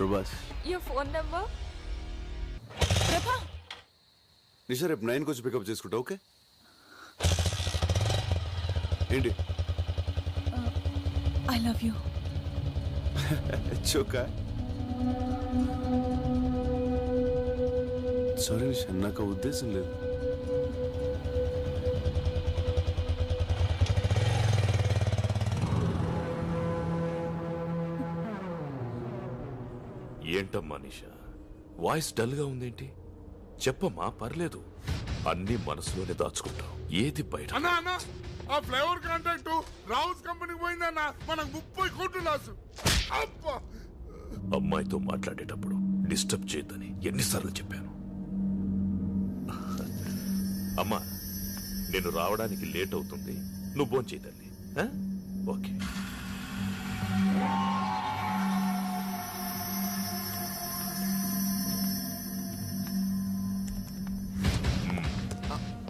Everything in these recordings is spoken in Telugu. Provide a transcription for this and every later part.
ప్రభాస్. Your phone number? ప్రభా, నిషా రేపు 9 వచ్చి పికప్ చేసుకుంటా. ఓకే ఏంటి? I love you. చోకా సారీ నిషా, నాకు ఉద్దేశం లేదు. ఏంటమ్మా నిషా, వాయిస్ డల్ గా ఉందేంటి? చెప్పమ్మా, పర్లేదు. అన్ని మనసులోనే దాచుకుంటాం, ఏది బయట. అన్నా ఆ ఫ్లైఓవర్ కాంట్రాక్ట్ రావుస్ కంపెనీకి పోయిందన్నా, మనకు 30 కోట్లు లాసు. అబ్బా, అమ్మాయితో మాట్లాడేటప్పుడు డిస్టర్బ్ చేయొద్దని ఎన్నిసార్లు చెప్పాను. అమ్మా, నేను రావడానికి లేట్ అవుతుంది, నువ్వు భోంచేయి తల్లి. Okay.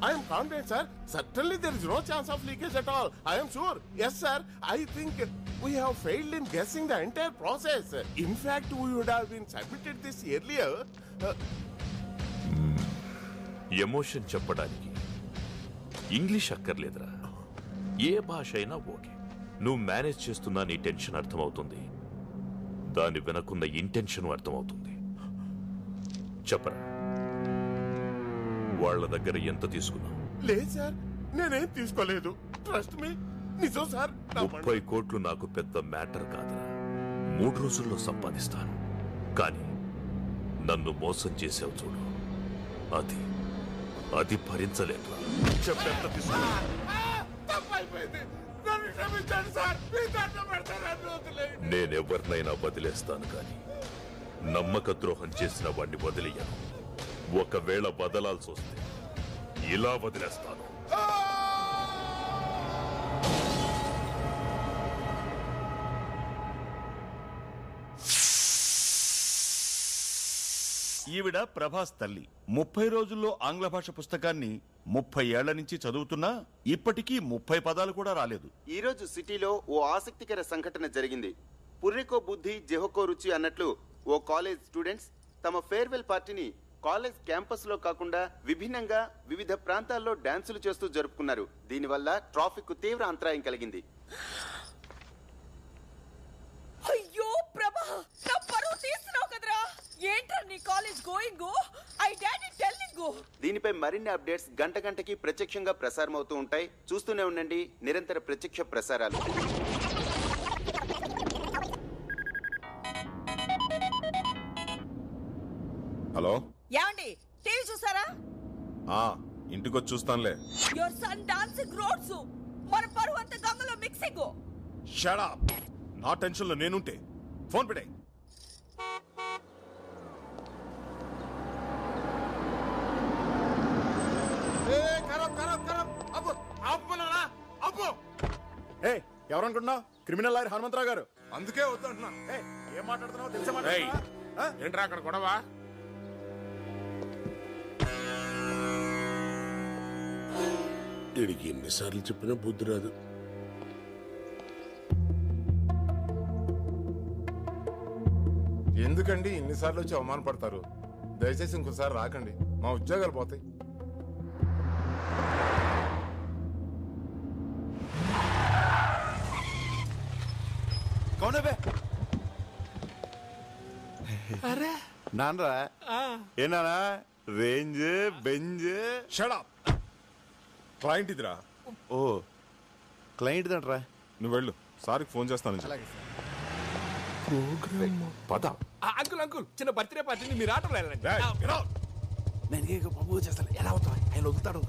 I am confident, sir. Certainly there is no chance of leakage at all. I am sure. Yes, sir. I think we have failed in guessing the entire process. In fact, we would have been submitted this earlier. Emotion చెప్పడానికి ఇంగ్లీష్ అక్కర్లేదురా, ఏ భాష అయినా ఓకే. నువ్వు మేనేజ్ చేస్తున్నా నీ టెన్షన్ అర్థమవుతుంది, దాని వెనకున్న ఇంటెన్షన్ అర్థమవుతుంది. చెప్పరా, వాళ్ళ దగ్గర ఎంత తీసుకున్నావు? లేదు సార్, నేనేం తీసుకోలేదు. ట్రస్ట్ మీ, నిజం సార్. 30 కోట్లు నాకు పెద్ద మ్యాటర్ కాదురా, 3 రోజుల్లో సంపాదిస్తాను. కానీ నన్ను మోసం చేసావు చూడు, అది భరించలేదు. చెప్పెంత తీసుకున్నా? తప్పైపోయింది, నన్ను క్షమించండి సార్. మీ దండం పెడతానని వదిలేయండి. నేనెవరినైనా వదిలేస్తాను, కానీ నమ్మక ద్రోహం చేసిన వాడిని వదిలేయను. ఒకవేళ వదలాల్సి వస్తే ఇలా వదిలేస్తాను. ఈవిడ ప్రభాస్ తల్లి. 30 రోజుల్లో ఆంగ్ల భాష పుస్తకాన్ని 30 ఏళ్ల నుంచి చదువుతున్నా ఇప్పటికీ 30 పదాలు కూడా రాలేదు. ఈ రోజు సిటీలో ఓ ఆసక్తికర సంఘటన జరిగింది. పుర్రికో బుద్ధి జెహోకో రుచి అన్నట్లు ఓ కాలేజ్ స్టూడెంట్స్ తమ ఫేర్వెల్ పార్టీని కాలేజ్ క్యాంపస్ లో కాకుండా విభిన్నంగా వివిధ ప్రాంతాల్లో డాన్సులు చేస్తూ జరుపుకున్నారు. దీనివల్ల ట్రాఫిక్ కు తీవ్ర అంతరాయం కలిగింది. అయ్యో ప్రభా, నా పరువు తీస్తున్నావు కదరా. ఏంట్రా నీ college going? I daddy telling. దీనిపై మరిన్ని అప్డేట్స్ గంట గంటకి ప్రత్యక్షంగా ప్రసారం అవుతూ ఉంటాయి. చూస్తూనే ఉండండి నిరంతర ప్రత్యక్ష ప్రసారాలు. హలో, యాండి టీవీ చూసారా? ఇంటికొచ్చి చూస్తానులే. యువర్ సన్ డాన్సింగ్ రోడ్స్, మన పరువు అంత గంగలో మిక్సింగ్. Shut up. నా టెన్షన్ లో నేనుంటే ఫోన్ పెట్టే. ఎవరనుకుంటున్నావు? క్రిమినల్ లాయర్ హనుమంతరావు గారు. అందుకే వద్దంటున్నా. ఏం మాట్లాడుతున్నావు తెలిసే ఏంట్రా అక్కడ గొడవ? వీడికి ఎన్నిసార్లు చెప్పినా బుద్ధి రాదు. ఎందుకండి ఇన్నిసార్లు వచ్చి అవమానపడతారు? దయచేసి ఇంకోసారి రాకండి, మా ఉద్యోగాలు పోతాయి. నాన్నరా ఏనా range Benz. Shut up. Client ఇదిరా. ఓ క్లయింట్ దంట్రా. నువ్వు వెళ్ళు, సార్కి ఫోన్ చేస్తాను. పద. అంకుల్ అంకుల్, చిన్న బర్త్డే పార్టీని మీరు ఆటోలో వెళ్ళండి. నేను బాబు చేస్తాను. ఎలా అవుతా ఆయన వదులుతాడు.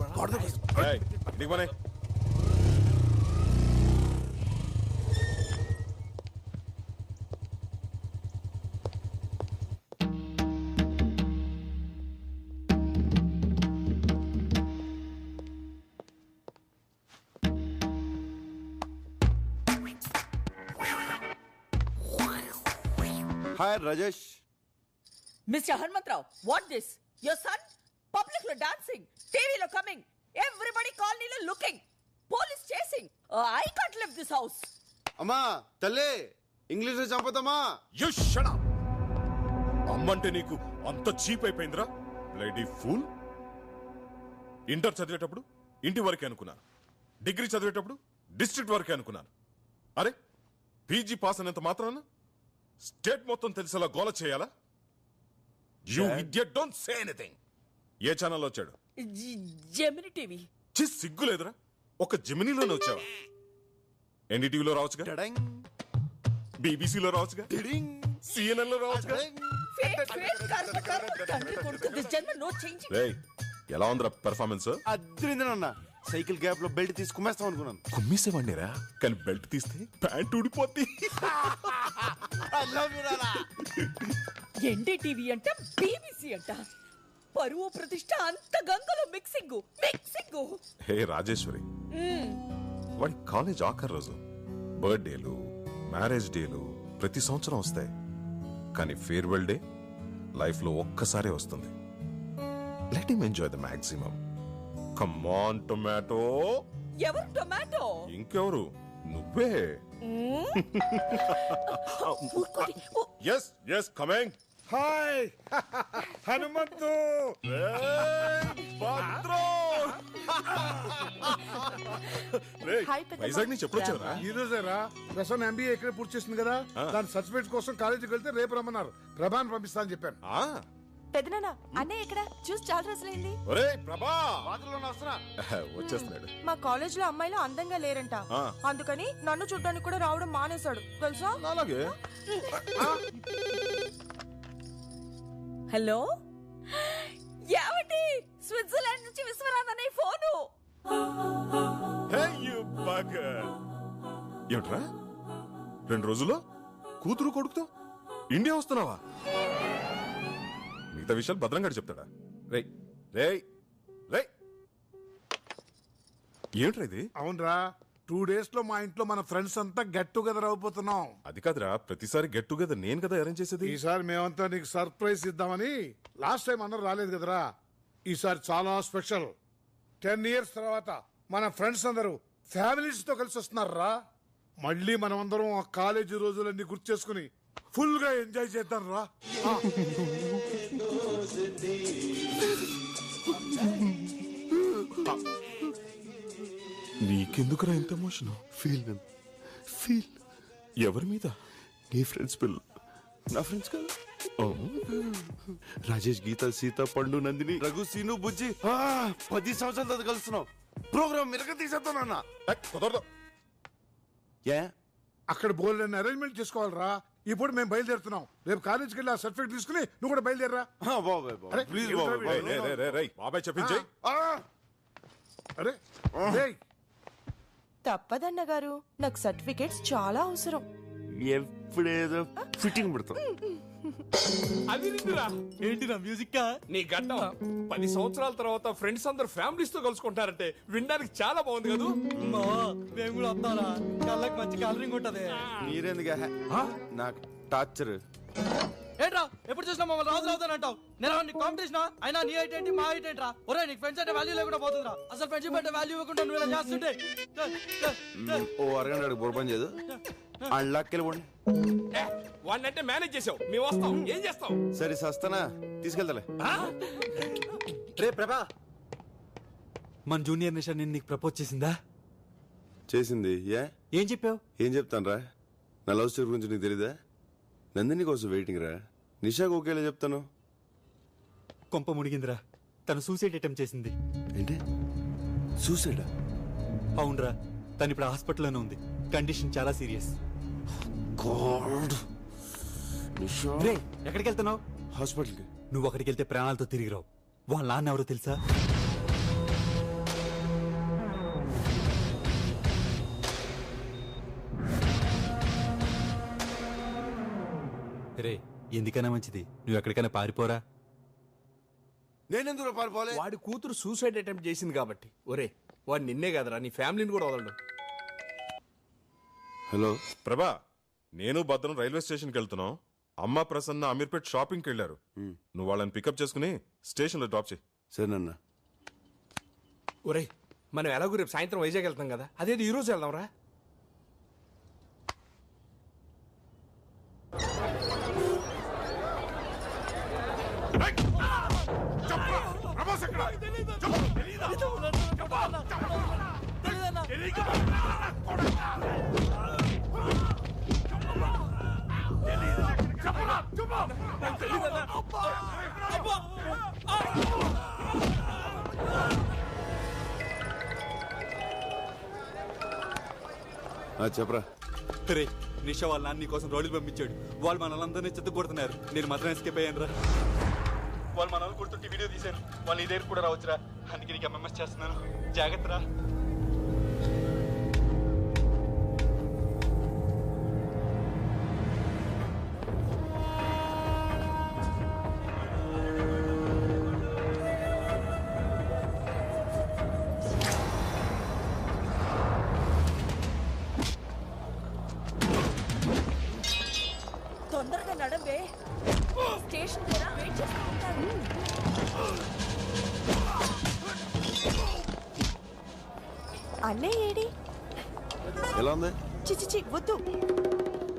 Hi Rajesh. Mister Hanumantharao, what this? Your son public లో డాన్సింగ్, టీవీలో కమింగ్, ఎవ్రీబడి కాలనీలో looking, police chasing. I can't live this house. అమ్మా తల్లి, ఇంగ్లీష్ లో చంపుతామా? You shut up. అమ్మంటే నీకు అంత చీప్ అయిపోయిందిరా బ్లడీ ఫూల్. ఇంటర్ చదివేటప్పుడు ఇంటి వరకే అనుకున్నాను, డిగ్రీ చదివేటప్పుడు డిస్ట్రిక్ట్ వరకే అనుకున్నాను. అరే పీజీ పాస్ అనేంత మాత్రాన స్టేట్ మొత్తం తెలిసేలా గోల చేయాలా? You idiot, don't say anything. ఏ ఛానల్లో వచ్చాడు? Gemini TV. సిగ్గు లేదురా, ఒక జెమినీలోనే వచ్చావా? ఎన్డీటీవీలో రావచ్చుగా, బీబీసీలో రావచ్చుగా, CNN లో రావచ్చుగా. ఎలా ఉందిరా పెర్ఫార్మెన్స్? అద్రిందనన్నా సైకిల్ గ్యాప్ లో బెల్ట్ తీసి కుమ్మేస్తాం అనుకున్నాను. కుమ్మేసేవాడిరా, కానీ బెల్ట్ తీస్తే ప్యాంట్ ఊడిపోద్ది. ఎన్డీటీవీ అంట, బీబీసీ అంట, పరువు ప్రతిష్ట అంత గంగలో మిక్సింగ్. హే రాజేశ్వరి, వాడి కాలేజ్ ఆఖరి రోజు బర్త్డేలు, మ్యారేజ్ డేలు ప్రతి సంవత్సరం వస్తాయి, కానీ ఫేర్వెల్ డే లైఫ్ లో ఒక్కసారే వస్తుంది. Let him enjoy the maximum. Come on tomato. ఎవరు టొమాటో? ఇంకెవరు, నువ్వే. Yes yes coming. Hi Hanumanthu. Vizag నుంచి ఎప్పుడు వచ్చారా? ఈ రోజేరా. ప్రసన్న MBA ఇక్కడే పూర్తి చేసింది కదా, దాని సర్టిఫికేట్ కోసం కాలేజీకి వెళ్తే రేపు రమ్మన్నారు. ప్రభాని పంపిస్తా అని చెప్పాను. పెదనాన్న అన్నయ్య ఎక్కడ? చూసి చాలా రోజులైంది. వచ్చేస్తున్నాడు. మా కాలేజ్ లో అమ్మాయిలు అందంగా లేరంట, అందుకని నన్ను చూడ్డానికి కూడా రావడం మానేశాడు తెలుసా. అలాగే. హలో, ఏమండి? స్విట్జర్లాండ్ నుంచి విశ్వనాథ్ అనే ఫోను. ఏమిట్రా 2 రోజుల్లో కూతురు కొడుకుతో ఇండియా వస్తున్నావా? మిగతా విషయాలు భద్రంగా చెప్తాడా? రేయ్ రేయ్ రేయ్, ఏమిట్రా ఇది? అవునరా, 2 days లో మా ఇంట్లో మన ఫ్రెండ్స్ అంతా గెట్ టుగెదర్ అయిపోతున్నాం. అది కాదురా, ప్రతిసారి గెట్ టుగెదర్ నేను కదా అరేంజ్ చేసేది. ఈసారి మేమంతా నీకు సర్ప్రైజ్ ఇద్దామని. లాస్ట్ టైం అందరూ రాలేదు కదరా, ఈసారి చాలా స్పెషల్. 10 years తర్వాత మన ఫ్రెండ్స్ అందరూ ఫ్యామిలీస్ తో కలిసి వస్తున్నారా. మళ్ళీ మనం అందరం ఆ కాలేజీ రోజులన్నీ గుర్తు చేసుకుని ఫుల్ గా ఎంజాయ్ చేద్దాం రా. నీకెందుకురా ఎంత ఎమోషన్? ఫీల్ ఎవరి మీద? నీ ఫ్రెండ్స్ పిల్ల. నా ఫ్రెండ్స్ కాదు, రాజేష్, గీత, సీత, పండు, నందిని, రఘు, సీను, బుజ్జి. 10 సంవత్సరాల తర్వాత కలుస్తున్నాం. ప్రోగ్రామ్ మిరక తీసేద్దానన్నా. కుదరదు. ఏ అక్కడ బోల్డ్ అరేంజ్మెంట్ చేసుకోవాలరా. ఇప్పుడు మేము బయలుదేరుతున్నాం. రేపు కాలేజీకి వెళ్ళి ఆ సర్టిఫికేట్ తీసుకుని నువ్వు కూడా బయలుదేరరా. ప్లీజ్ బాబాయ్ చెప్పించే. అరే తప్పదన్న గారు, నాకు సర్టిఫికేట్స్ చాలా అవసరం. ఎప్పుడేదో ఫిట్టింగ్ పెడతాం. అది నిండురా. ఏంటిరా మ్యూజిక్? నీ గడ్డం 10 సంవత్సరాల తర్వాత ఫ్రెండ్స్ అందరు ఫ్యామిలీస్ తో కలుసుకుంటారంటే వినడానికి చాలా బాగుంది కదా. మేము కూడా వస్తారా? కళ్ళకి మంచి కలరింగ్ ఉంటది. మీరెందుకు నాకు టార్చర్? ఏంట్రా ఎప్పుడు చూసినా మమ్మల్ని రాజు అవుతానంటావు? నేను కాంపిటీషన్ అయినా నీ హైట్ ఏంటి మా హైట్ ఏంట్రా? ఒరే నీకు ఫ్రెండ్స్ అంటే వాల్యూ లేకుండా పోతుందిరా. అసలు ఫ్రెండ్షిప్ అంటే వాల్యూ ఇవ్వకుండా నువ్వు ఇలా చేస్తుంటే. ఓ అరగంట బోర్పని చేయదు. అళ్ళకెళ్ళిపోండి. వాడినంటే మేనేజ్ చేసావు, మేము వస్తాం. ఏం చేస్తాం? సరే సస్తానా, తీసుకెళ్తాలే. రే ప్రభా, మన జూనియర్ నిషా నేను నీకు ప్రపోజ్ చేసిందా? చేసింది. ఏం చెప్పావు? ఏం చెప్తాను రా, నా లవ్ స్టోరీ గురించి నీకు తెలీదా? నందిని కోసం వెయిటింగ్ రా. నిషాకు ఒకేలా చెప్తాను. కొంప మునిగిందిరా, తను సూసైడ్ అటెంప్ట్ చేసింది. ఏంటి సూసైడా? అవునరా, తను ఇప్పుడు హాస్పిటల్లోనే ఉంది. కండిషన్ చాలా సీరియస్. రే ఎక్కడికి వెళ్తున్నావు? హాస్పిటల్కి. నువ్వు అక్కడికి వెళ్తే ప్రాణాలతో తిరిగి రావు. వాళ్ళ నాన్న ఎవరో తెలుసా? రే ఎందుకైనా మంచిది నువ్వు ఎక్కడికైనా పారిపోరా. నేనెందుకు పారిపోలే? వాడి కూతురు సూసైడ్ అటెంప్ట్ చేసింది కాబట్టి. ఒరే వాడు నిన్నే కదరా, నీ ఫ్యామిలీని కూడా వదలడు. హలో ప్రభా, నేను భద్రం రైల్వే స్టేషన్కి వెళ్తున్నాం. అమ్మ ప్రసన్న అమీర్పేట్ షాపింగ్కి వెళ్ళారు. నువ్వు వాళ్ళని పికప్ చేసుకుని స్టేషన్లో డ్రాప్ చేయి. సరేనన్నా. ఒరే మనం ఎలాగో రేపు సాయంత్రం వైజాగ్ వెళ్తాం కదా, అదేది ఈ రోజు వెళ్దాం రా. చెప్పరా. రే నిషా వాళ్ళ నాన్న కోసం రోడ్లు పంపించాడు. వాళ్ళు మనల్ని చెత్త కొడుతున్నారు. నేను మాత్రం ఎస్కేప్ అయ్యాను రా. వాళ్ళు మనల్ని కొడుతుంటే వీడియో తీశాను. వాళ్ళు ఈ దగ్గర కూడా రావచ్చురా. అందుకే నీకు ఎంఎంఎస్ చేస్తున్నాను. జాగ్రత్త రా. తొందరగా నడవే. స్టేషన్ దగ్గర వెయిట్ చేస్తూ ఉంటారు. అన్నయ్య ఏడి? ఎలా ఉంది? చిచి వద్దు.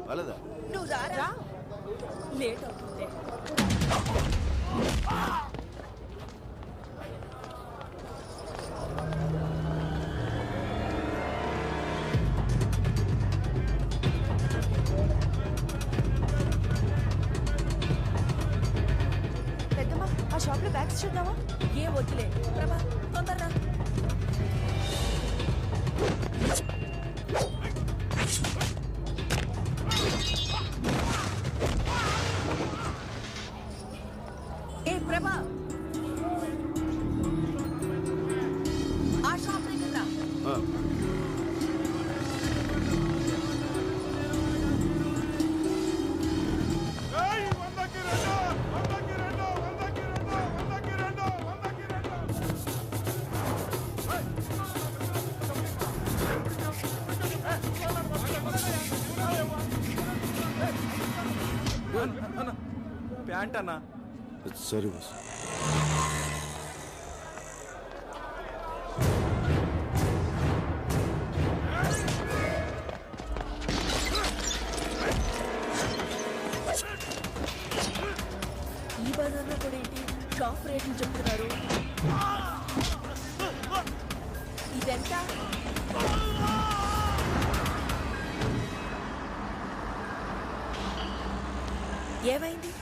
వాళ్ళదా? నువ్వు రారా. లేట్ అవుతుంది. పెద్దమ్మా ఆ షాప్ లో బ్యాగ్స్ చూద్దామా? ఏ వద్దులే ప్రభా, తొందరగా. ఏ ప్రభా, ఆ షాప్ దగ్గర రా. ప్యాంట్ అన్నా. సరే బాస్. ఈ బజార్లో కూడా ఏంటి షాప్ రేట్లు చెప్తున్నారు? ఇదెంత? ఏమైంది?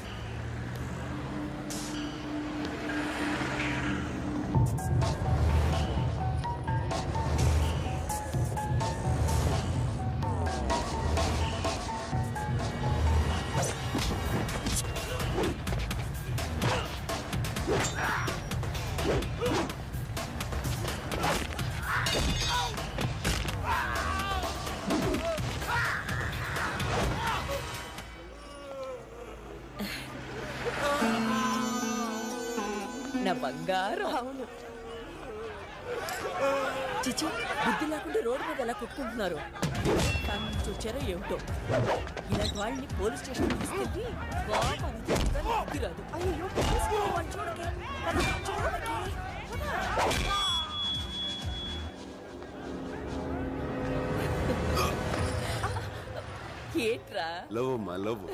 నా బంగారం. అవును. చిచి, బుద్ధి లేకుండా రోడ్డు మీద ఎలా కొట్టుకుంటున్నారు. వచ్చారో ఏమిటో. ఇలాంటి వాళ్ళని పోలీస్ స్టేషన్ తీసుకెళ్ళి బుద్ధి రాదు. అయ్యో చూడకే. ఏంట్రా? లవ్ అమ్మా, లవ్.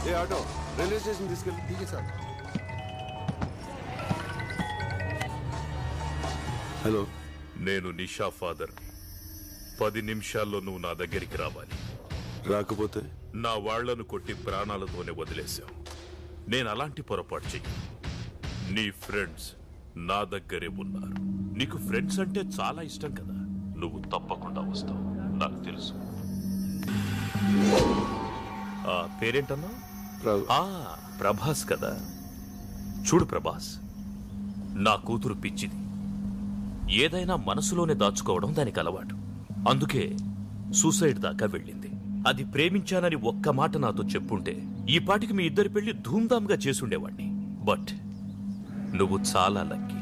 ఏ ఆటో రైల్వే స్టేషన్ తీసుకెళ్ళి దిగే సార్. హలో, నేను నిషా ఫాదర్. 10 నిమిషాల్లో నువ్వు నా దగ్గరికి రావాలి. రాకపోతే నా వాళ్లను కొట్టి ప్రాణాలతోనే వదిలేశావు. నేను అలాంటి పొరపాటు చెయ్యి. నీ ఫ్రెండ్స్ నా దగ్గరే ఉన్నారు. నీకు ఫ్రెండ్స్ అంటే చాలా ఇష్టం కదా. నువ్వు తప్పకుండా వస్తావు, నాకు తెలుసు. ఆ పేరేంటన్నా? ప్రభాస్ కదా. చూడు ప్రభాస్, నా కూతురు పిచ్చిది. ఏదైనా మనసులోనే దాచుకోవడం దానికి అలవాటు. అందుకే సూసైడ్ దాకా వెళ్ళింది. అది ప్రేమించానని ఒక్క మాట నాతో చెప్పుంటే ఈ పాటికి మీ ఇద్దరి పెళ్లి ధూమ్ధామ్గా చేసుండేవాణ్ణి. బట్ నువ్వు చాలా లక్కీ.